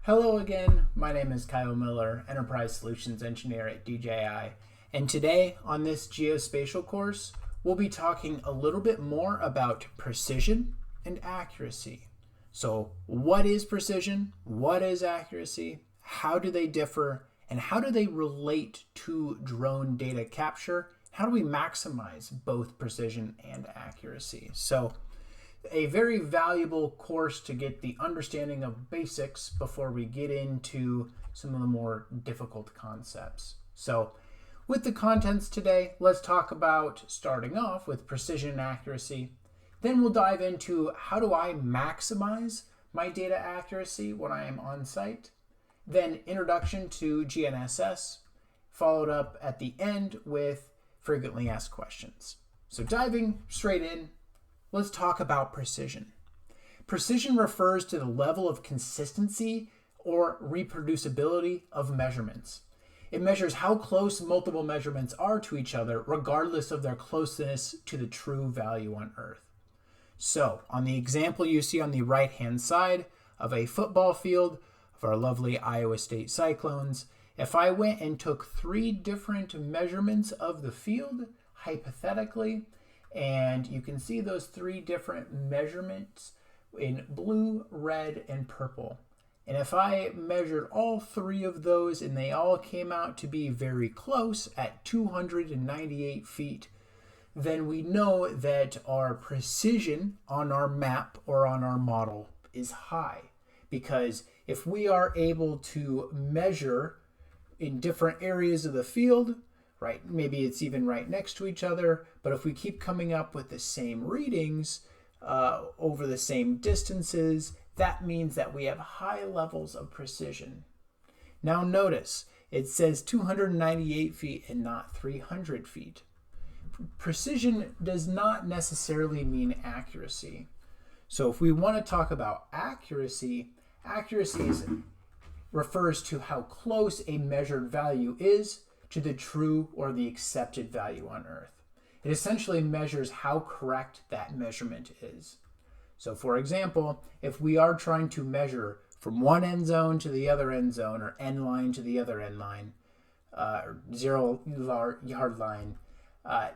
Hello again, my name is Kyle Miller, Enterprise Solutions Engineer at DJI, and today on this Geospatial course, we'll be talking a little bit more about precision and accuracy. So what is precision? What is accuracy? How do they differ? And how do they relate to drone data capture? How do we maximize both precision and accuracy? So a very valuable course to get the understanding of basics before we get into some of the more difficult concepts. So with the contents today, let's talk about starting off with precision and accuracy. Then we'll dive into how do I maximize my data accuracy when I am on site. Then introduction to GNSS, followed up at the end with frequently asked questions. So diving straight in, let's talk about precision. Precision refers to the level of consistency or reproducibility of measurements. It measures how close multiple measurements are to each other, regardless of their closeness to the true value on Earth. So, on the example you see on the right-hand side of a football field of our lovely Iowa State Cyclones, if I went and took 3 different measurements of the field, hypothetically, and you can see those 3 different measurements in blue, red, and purple. And if I measured all 3 of those and they all came out to be very close at 298 feet, then we know that our precision on our map or on our model is high. Because if we are able to measure in different areas of the field, right, maybe it's even right next to each other, but if we keep coming up with the same readings over the same distances, that means that we have high levels of precision. Now notice, it says 298 feet and not 300 feet. Precision does not necessarily mean accuracy. So if we want to talk about accuracy, refers to how close a measured value is to the true or the accepted value on Earth. It essentially measures how correct that measurement is. So for example, if we are trying to measure from one end zone to the other end zone, or end line to the other end line, 0 yard line,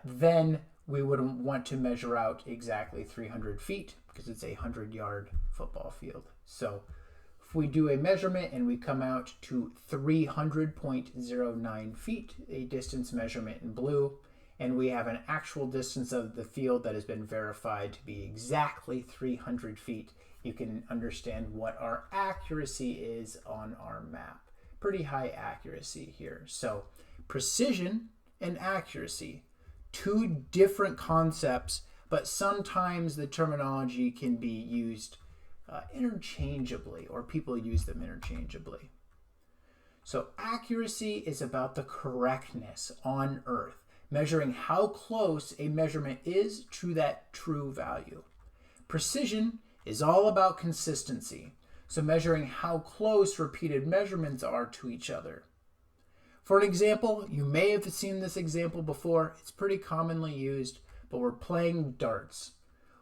then we would want to measure out exactly 300 feet because it's a 100-yard football field. So if we do a measurement and we come out to 300.09 feet, a distance measurement in blue, and we have an actual distance of the field that has been verified to be exactly 300 feet, you can understand what our accuracy is on our map. Pretty high accuracy here. So precision and accuracy, 2 different concepts, but sometimes the terminology can be used interchangeably, or people use them interchangeably. So accuracy is about the correctness on Earth, measuring how close a measurement is to that true value. Precision is all about consistency, so measuring how close repeated measurements are to each other. For an example, you may have seen this example before. It's pretty commonly used, but we're playing darts.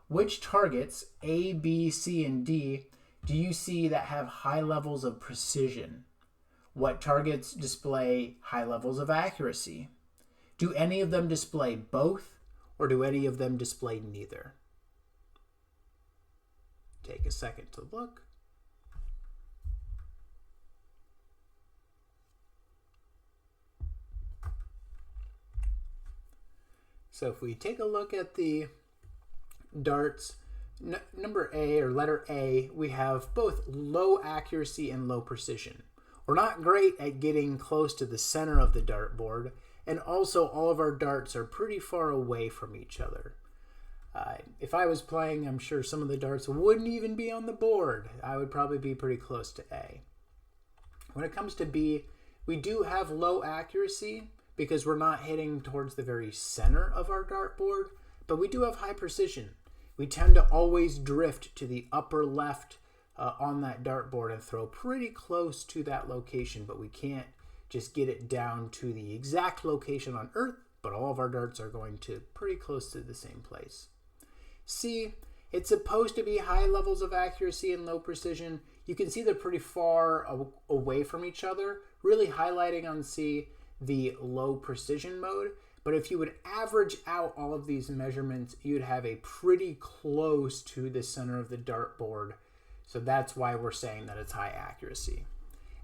Which targets, A, B, C, and D, do you see that have high levels of precision? What targets display high levels of accuracy? Do any of them display both, or do any of them display neither? Take a second to look. So if we take a look at the darts, number A, or letter A, we have both low accuracy and low precision. We're not great at getting close to the center of the dartboard, and also all of our darts are pretty far away from each other. If I was playing, I'm sure some of the darts wouldn't even be on the board. I would probably be pretty close to A. When it comes to B, we do have low accuracy because we're not hitting towards the very center of our dartboard, but we do have high precision. We tend to always drift to the upper left on that dartboard and throw pretty close to that location, but we can't just get it down to the exact location on Earth, but all of our darts are going to pretty close to the same place. C It's supposed to be high levels of accuracy and low precision. You can see they're pretty far away from each other, really highlighting on C the low precision mode. But if you would average out all of these measurements, you'd have a pretty close to the center of the dartboard. So that's why we're saying that it's high accuracy.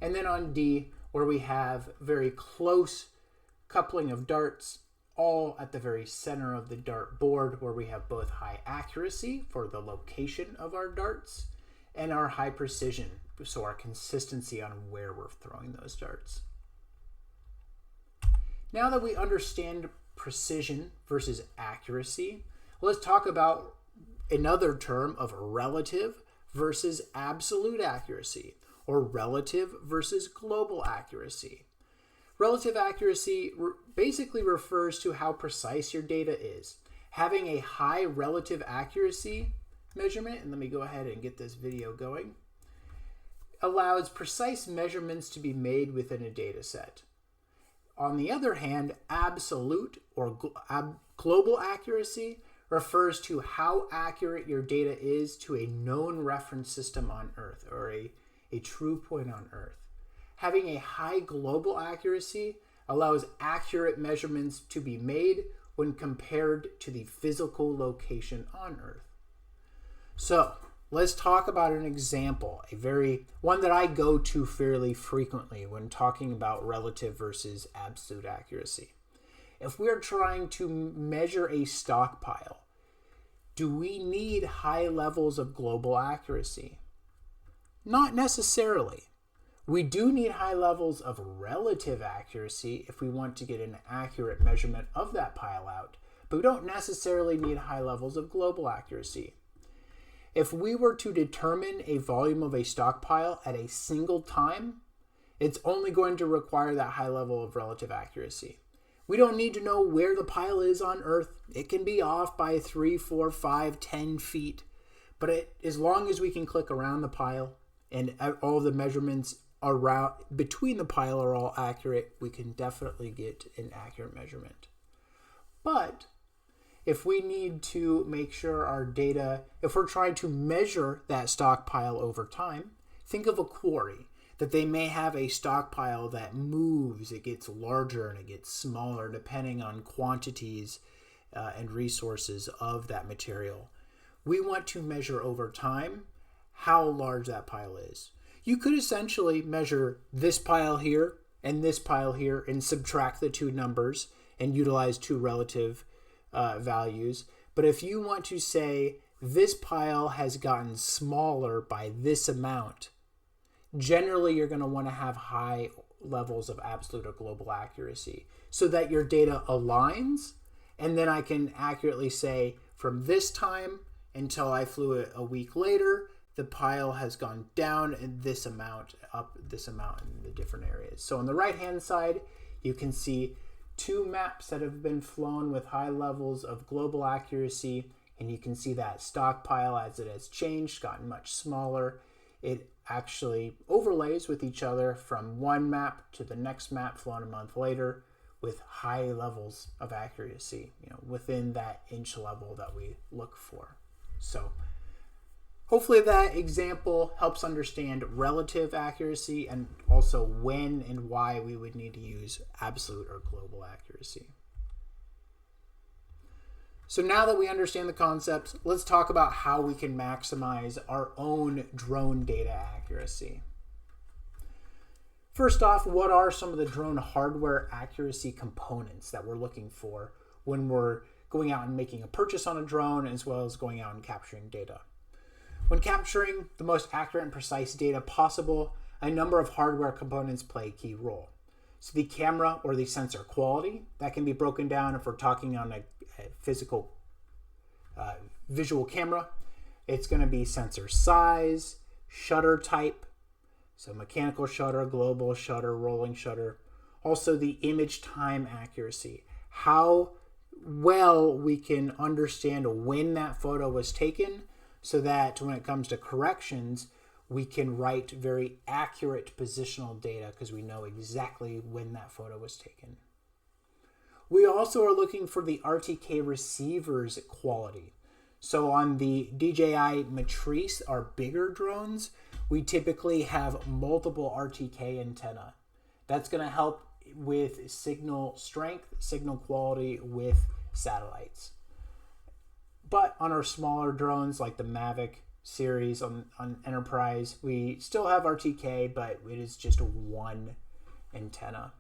And then on D, where we have very close coupling of darts, all at the very center of the dartboard, where we have both high accuracy for the location of our darts and our high precision, so our consistency on where we're throwing those darts. Now that we understand precision versus accuracy, let's talk about another term of relative versus absolute accuracy, or relative versus global accuracy. Relative accuracy basically refers to how precise your data is. Having a high relative accuracy measurement, and let me go ahead and get this video going, allows precise measurements to be made within a data set. On the other hand, absolute or global accuracy refers to how accurate your data is to a known reference system on Earth, or a true point on Earth. Having a high global accuracy allows accurate measurements to be made when compared to the physical location on Earth. So let's talk about an example, one that I go to fairly frequently when talking about relative versus absolute accuracy. If we're trying to measure a stockpile, do we need high levels of global accuracy? Not necessarily. We do need high levels of relative accuracy if we want to get an accurate measurement of that pile out, but we don't necessarily need high levels of global accuracy. If we were to determine a volume of a stockpile at a single time, it's only going to require that high level of relative accuracy. We don't need to know where the pile is on Earth. It can be off by 3, 4, 5, 10 feet, but as long as we can click around the pile and all the measurements around between the pile are all accurate, we can definitely get an accurate measurement. But if we need to make sure our data, if we're trying to measure that stockpile over time, think of a quarry, that they may have a stockpile that moves, it gets larger and it gets smaller depending on quantities and resources of that material. We want to measure over time how large that pile is. You could essentially measure this pile here and this pile here and subtract the two numbers and utilize two relative values. But if you want to say this pile has gotten smaller by this amount, generally you're going to want to have high levels of absolute or global accuracy so that your data aligns, and then I can accurately say from this time until I flew it a week later, the pile has gone down in this amount, up this amount in the different areas. So on the right hand side, you can see two maps that have been flown with high levels of global accuracy, and you can see that stockpile as it has changed, gotten much smaller. It actually overlays with each other from one map to the next map flown a month later with high levels of accuracy, within that inch level that we look for. So hopefully that example helps understand relative accuracy and also when and why we would need to use absolute or global accuracy. So now that we understand the concepts, let's talk about how we can maximize our own drone data accuracy. First off, what are some of the drone hardware accuracy components that we're looking for when we're going out and making a purchase on a drone, as well as going out and capturing data? When capturing the most accurate and precise data possible, a number of hardware components play a key role. So the camera or the sensor quality, that can be broken down if we're talking on a physical visual camera. It's going to be sensor size, shutter type, so mechanical shutter, global shutter, rolling shutter. Also the image time accuracy, how well we can understand when that photo was taken, so that when it comes to corrections, we can write very accurate positional data because we know exactly when that photo was taken. We also are looking for the RTK receiver's quality. So on the DJI Matrice, our bigger drones, we typically have multiple RTK antenna. That's going to help with signal strength, signal quality with satellites. But on our smaller drones like the Mavic series on Enterprise, we still have RTK, but it is just one antenna.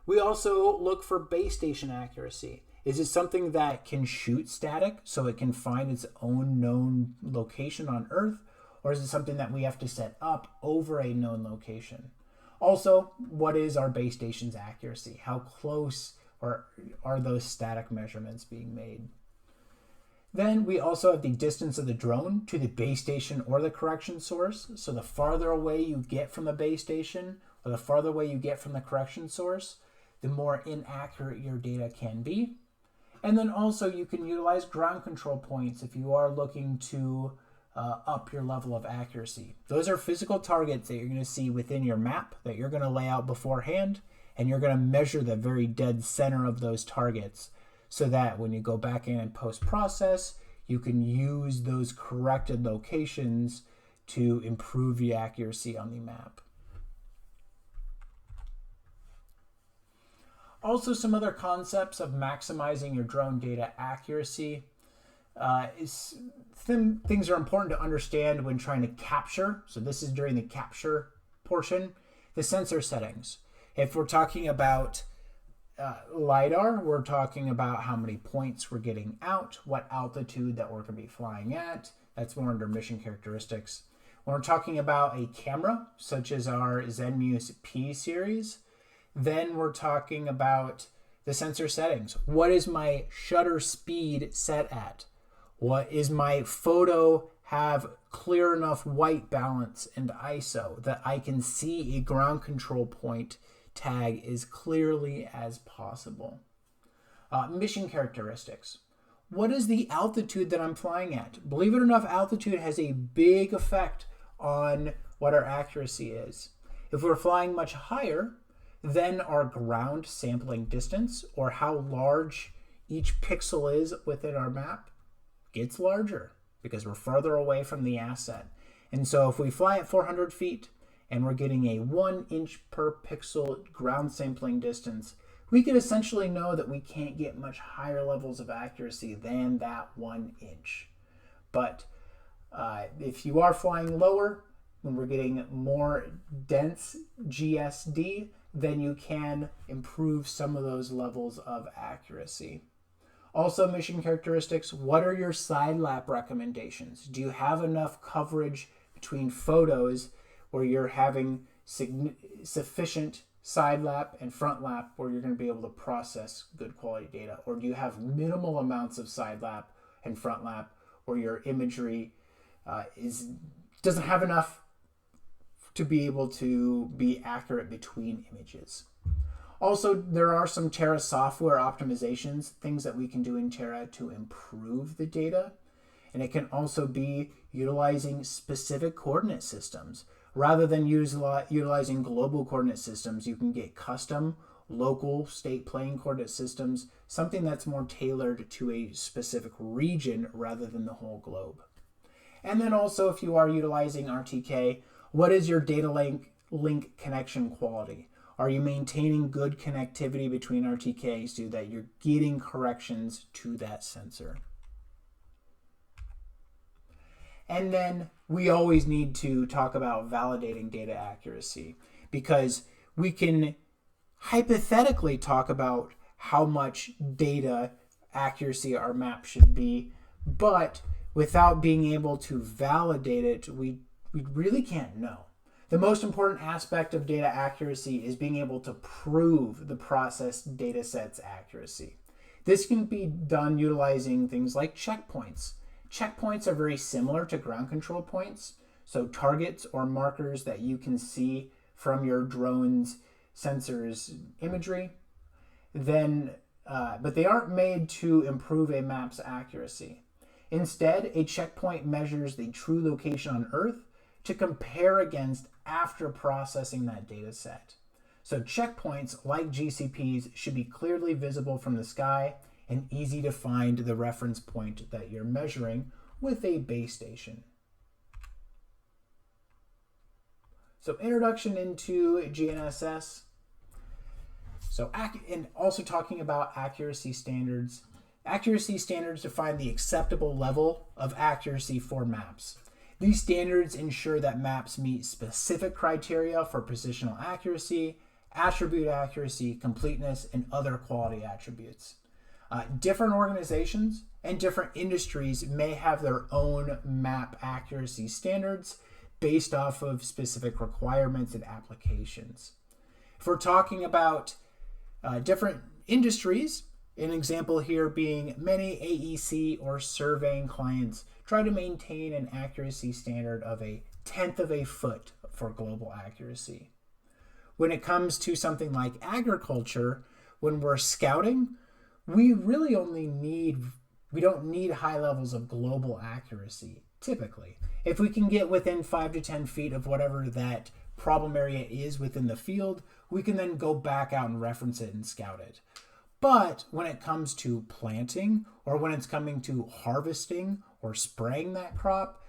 We also look for base station accuracy. Is it something that can shoot static so it can find its own known location on Earth? Or is it something that we have to set up over a known location? Also, what is our base station's accuracy? How close are those static measurements being made? Then we also have the distance of the drone to the base station or the correction source. So the farther away you get from the base station or the farther away you get from the correction source, the more inaccurate your data can be. And then also you can utilize ground control points if you are looking to up your level of accuracy. Those are physical targets that you're going to see within your map that you're going to lay out beforehand, and you're going to measure the very dead center of those targets so that when you go back in and post-process, you can use those corrected locations to improve the accuracy on the map. Also, some other concepts of maximizing your drone data accuracy. Things are important to understand when trying to capture. So this is during the capture portion, the sensor settings. If we're talking about LiDAR, we're talking about how many points we're getting out, what altitude that we're going to be flying at. That's more under mission characteristics. When we're talking about a camera, such as our Zenmuse P series, then we're talking about the sensor settings. What is my shutter speed set at? What is my photo have clear enough white balance and ISO that I can see a ground control point tag as clearly as possible? Mission characteristics. What is the altitude that I'm flying at? Believe it or not, altitude has a big effect on what our accuracy is. If we're flying much higher, then our ground sampling distance, or how large each pixel is within our map, gets larger because we're further away from the asset. And so if we fly at 400 feet and we're getting a 1 inch per pixel ground sampling distance, we could essentially know that we can't get much higher levels of accuracy than that 1 inch. But if you are flying lower, when we're getting more dense GSD, then you can improve some of those levels of accuracy. Also, mission characteristics, what are your side lap recommendations? Do you have enough coverage between photos where you're having sufficient side lap and front lap where you're going to be able to process good quality data? Or do you have minimal amounts of side lap and front lap where your imagery doesn't have enough to be able to be accurate between images? Also, there are some Terra software optimizations, things that we can do in Terra to improve the data. And it can also be utilizing specific coordinate systems. Rather than utilizing global coordinate systems, you can get custom local state plane coordinate systems, something that's more tailored to a specific region rather than the whole globe. And then also, if you are utilizing RTK, what is your data link connection quality? Are you maintaining good connectivity between RTKs so that you're getting corrections to that sensor? And then we always need to talk about validating data accuracy, because we can hypothetically talk about how much data accuracy our map should be, but without being able to validate it, we really can't know. The most important aspect of data accuracy is being able to prove the processed data set's accuracy. This can be done utilizing things like checkpoints. Checkpoints are very similar to ground control points, so targets or markers that you can see from your drone's sensors imagery. But they aren't made to improve a map's accuracy. Instead, a checkpoint measures the true location on Earth to compare against after processing that data set. So checkpoints, like GCPs, should be clearly visible from the sky, and easy to find the reference point that you're measuring with a base station. So introduction into GNSS. So, and also talking about accuracy standards. Accuracy standards define the acceptable level of accuracy for maps. These standards ensure that maps meet specific criteria for positional accuracy, attribute accuracy, completeness, and other quality attributes. Different organizations and different industries may have their own map accuracy standards based off of specific requirements and applications. If we're talking about different industries, an example here being many AEC or surveying clients try to maintain an accuracy standard of 1/10 of a foot for global accuracy. When it comes to something like agriculture, when we're scouting, we really we don't need high levels of global accuracy, typically. If we can get within 5 to 10 feet of whatever that problem area is within the field, we can then go back out and reference it and scout it. But when it comes to planting, or when it's coming to harvesting or spraying that crop,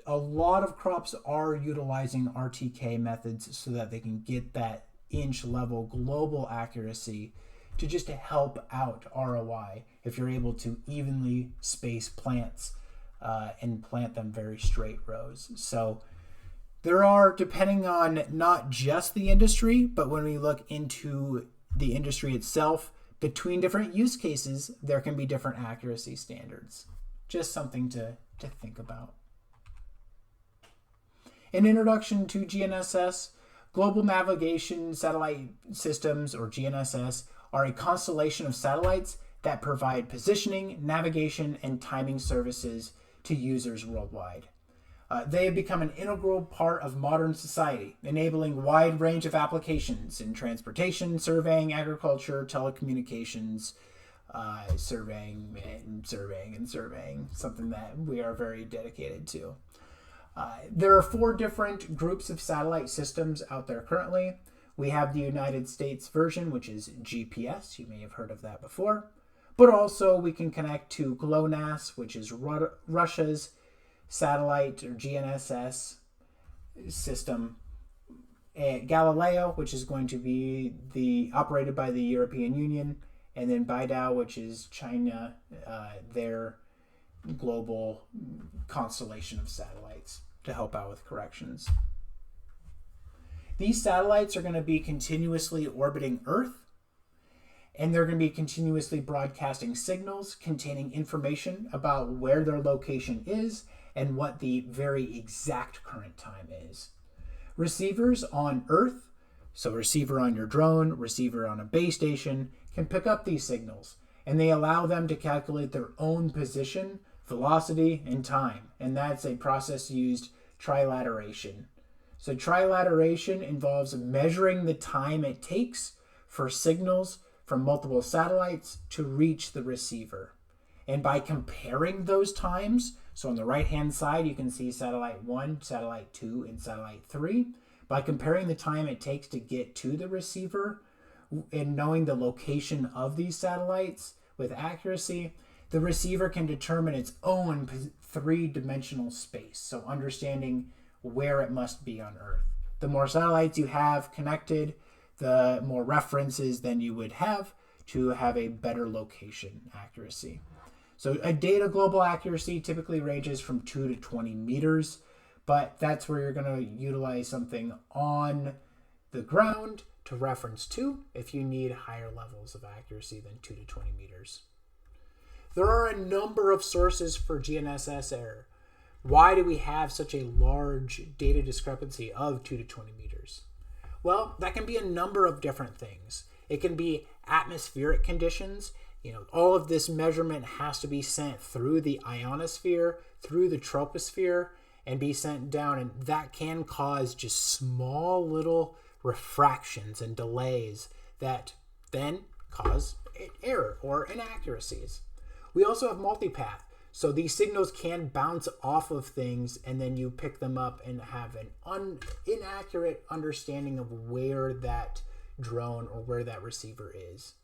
a lot of crops are utilizing RTK methods so that they can get that inch level global accuracy to just to help out ROI if you're able to evenly space plants and plant them very straight rows. So there are, depending on not just the industry, but when we look into the industry itself, between different use cases, there can be different accuracy standards. Just something to think about. An introduction to GNSS. Global Navigation Satellite Systems, or GNSS, are a constellation of satellites that provide positioning, navigation, and timing services to users worldwide. They have become an integral part of modern society, enabling a wide range of applications in transportation, surveying, agriculture, telecommunications, surveying, something that we are very dedicated to. There are 4 different groups of satellite systems out there currently. We have the United States version, which is GPS. You may have heard of that before. But also we can connect to GLONASS, which is Russia's satellite or GNSS system, and Galileo, which is going to be operated by the European Union, and then BeiDou, which is China, their global constellation of satellites to help out with corrections. These satellites are going to be continuously orbiting Earth, and they're going to be continuously broadcasting signals containing information about where their location is and what the very exact current time is. Receivers on Earth, so receiver on your drone, receiver on a base station, can pick up these signals, and they allow them to calculate their own position, velocity, and time, and that's a process used trilateration. So trilateration involves measuring the time it takes for signals from multiple satellites to reach the receiver. And by comparing those times, so on the right-hand side, you can see satellite 1, satellite 2, and satellite 3. By comparing the time it takes to get to the receiver and knowing the location of these satellites with accuracy, the receiver can determine its own 3-dimensional space, so understanding where it must be on Earth. The more satellites you have connected, the more references then you would have to have a better location accuracy. So a data global accuracy typically ranges from 2 to 20 meters, but that's where you're going to utilize something on the ground to reference to if you need higher levels of accuracy than 2 to 20 meters. There are a number of sources for GNSS error. Why do we have such a large data discrepancy of 2 to 20 meters? Well, that can be a number of different things. It can be atmospheric conditions. All of this measurement has to be sent through the ionosphere, through the troposphere, and be sent down. And that can cause just small little refractions and delays that then cause error or inaccuracies. We also have multipath. So these signals can bounce off of things, and then you pick them up and have an inaccurate understanding of where that drone or where that receiver is.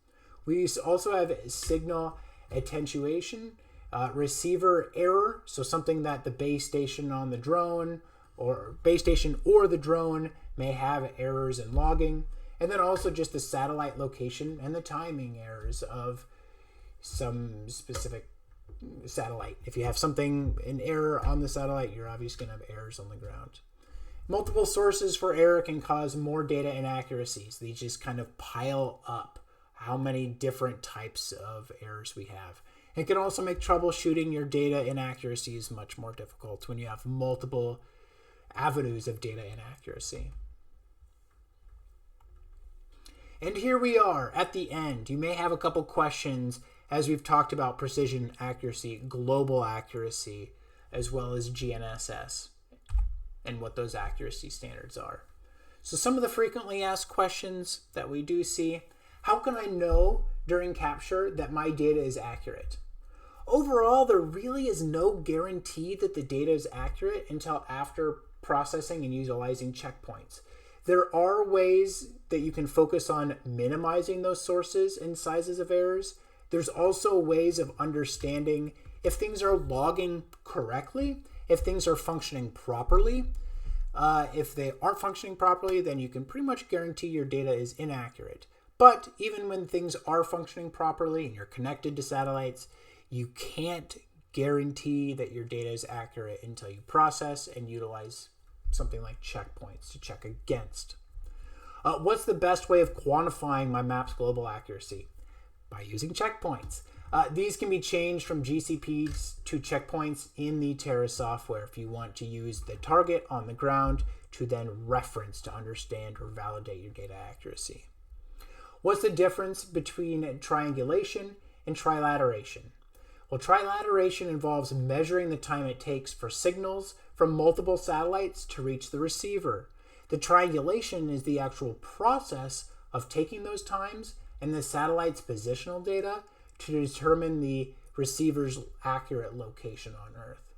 We also have signal attenuation, receiver error, so something that the base station on the drone or the drone may have errors in logging, and then also just the satellite location and the timing errors of some specific satellite. If you have an error on the satellite, you're obviously going to have errors on the ground. Multiple sources for error can cause more data inaccuracies. These just kind of pile up how many different types of errors we have. It can also make troubleshooting your data inaccuracies much more difficult when you have multiple avenues of data inaccuracy. And here we are at the end. You may have a couple questions as we've talked about precision accuracy, global accuracy, as well as GNSS and what those accuracy standards are. So some of the frequently asked questions that we do see: how can I know during capture that my data is accurate? Overall, there really is no guarantee that the data is accurate until after processing and utilizing checkpoints. There are ways that you can focus on minimizing those sources and sizes of errors. There's also ways of understanding if things are logging correctly, if things are functioning properly. If they aren't functioning properly, then you can pretty much guarantee your data is inaccurate. But even when things are functioning properly and you're connected to satellites, you can't guarantee that your data is accurate until you process and utilize something like checkpoints to check against. What's the best way of quantifying my map's global accuracy? By using checkpoints. These can be changed from GCPs to checkpoints in the Terra software if you want to use the target on the ground to then reference to understand or validate your data accuracy. What's the difference between triangulation and trilateration? Well, trilateration involves measuring the time it takes for signals from multiple satellites to reach the receiver. The triangulation is the actual process of taking those times and the satellite's positional data to determine the receiver's accurate location on Earth.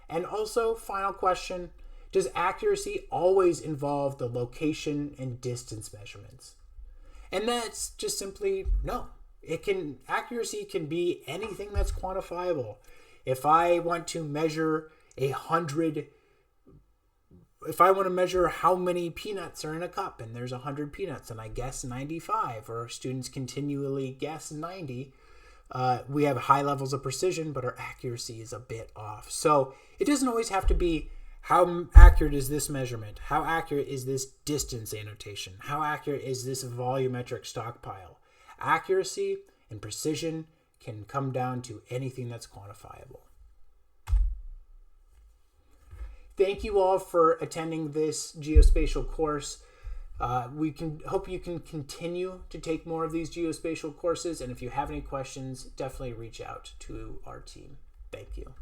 And also, final question, does accuracy always involve the location and distance measurements? And that's just simply no. Accuracy can be anything that's quantifiable. If I want to measure how many peanuts are in a cup and there's 100 peanuts and I guess 95, or students continually guess 90, we have high levels of precision, but our accuracy is a bit off. So it doesn't always have to be how accurate is this measurement? How accurate is this distance annotation? How accurate is this volumetric stockpile? Accuracy and precision can come down to anything that's quantifiable. Thank you all for attending this geospatial course. We hope you can continue to take more of these geospatial courses, and if you have any questions, definitely reach out to our team. Thank you.